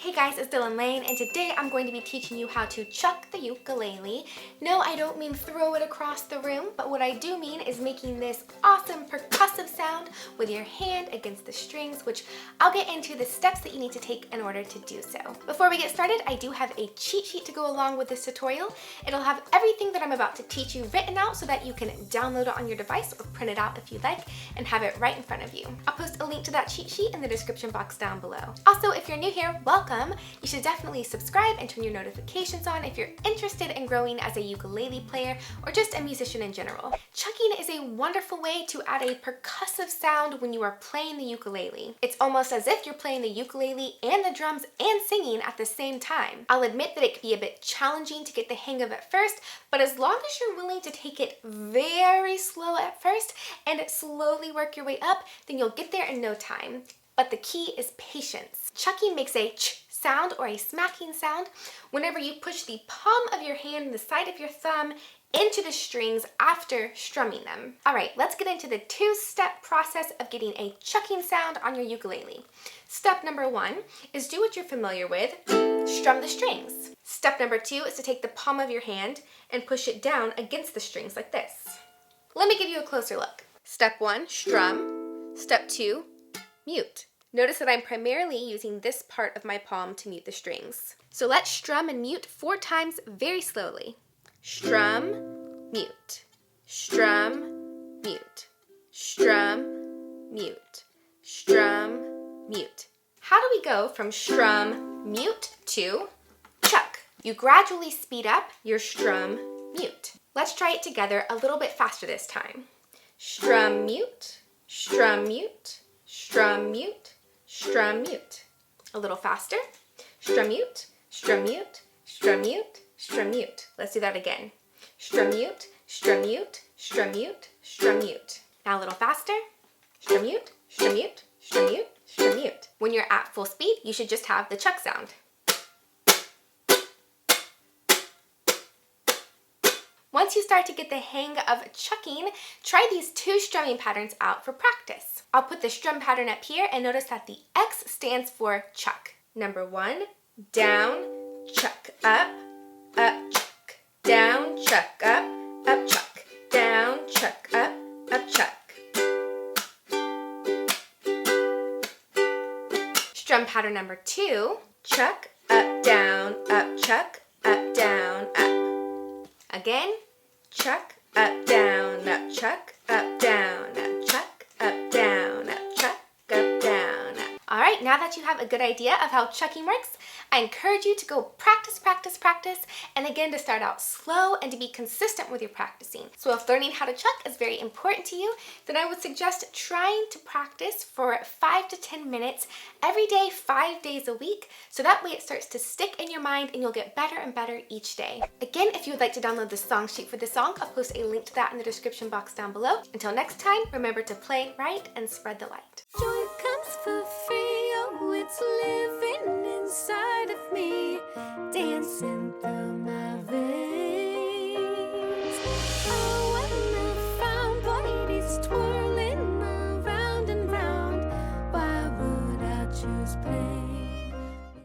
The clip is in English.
Hey guys, it's Dylan Laine, and today I'm going to be teaching you how to chuck the ukulele. No, I don't mean throw it across the room, but what I do mean is making this awesome percussive sound with your hand against the strings, which I'll get into the steps that you need to take in order to do so. Before we get started, I do have a cheat sheet to go along with this tutorial. It'll have everything that I'm about to teach you written out so that you can download it on your device or print it out if you'd like and have it right in front of you. I'll post a link to that cheat sheet in the description box down below. Also, if you're new here, welcome. You should definitely subscribe and turn your notifications on if you're interested in growing as a ukulele player or just a musician in general. Chucking is a wonderful way to add a percussive sound when you are playing the ukulele. It's almost as if you're playing the ukulele and the drums and singing at the same time. I'll admit that it can be a bit challenging to get the hang of at first, but as long as you're willing to take it very slow at first and slowly work your way up, then you'll get there in no time. But the key is patience. Chucking makes a ch sound or a smacking sound whenever you push the palm of your hand and the side of your thumb into the strings after strumming them. All right, let's get into the two-step process of getting a chucking sound on your ukulele. Step number one is do what you're familiar with, strum the strings. Step number two is to take the palm of your hand and push it down against the strings like this. Let me give you a closer look. Step one, strum. Step two, mute. Notice that I'm primarily using this part of my palm to mute the strings. So let's strum and mute 4 times very slowly. Strum, mute. Strum, mute. Strum, mute. Strum, mute. How do we go from strum, mute to chuck? You gradually speed up your strum, mute. Let's try it together a little bit faster this time. Strum, mute. Strum, mute. Strum, mute. Strum, mute. A little faster. Strum, mute. Strum, mute. Strum, mute. Strum, mute. Let's do that again. Strum, mute. Strum, mute. Strum, mute. Strum, mute. Now a little faster. Strum, mute. Strum, mute. Strum, mute. Strum, mute. When you're at full speed, you should just have the chuck sound. Once you start to get the hang of chucking, try these 2 strumming patterns out for practice. I'll put the strum pattern up here and notice that the X stands for chuck. Number 1, down, chuck, up, chuck, down, chuck, up, chuck, down, chuck, up, chuck. Strum pattern number 2, chuck, down, chuck, down, up. Again, chuck, down, chuck, down, chuck, down, chuck, down. All right, now that you have a good idea of how chucking works, I encourage you to go practice, practice, practice, and again to start out slow and to be consistent with your practicing. So if learning how to chuck is very important to you, then I would suggest trying to practice for 5 to 10 minutes every day, 5 days a week, so that way it starts to stick in your mind and you'll get better and better each day. Again, if you would like to download the song sheet for this song, I'll post a link to that in the description box down below. Until next time, remember to play right and spread the light. Joy comes for free, oh, it's living inside of me, dancing through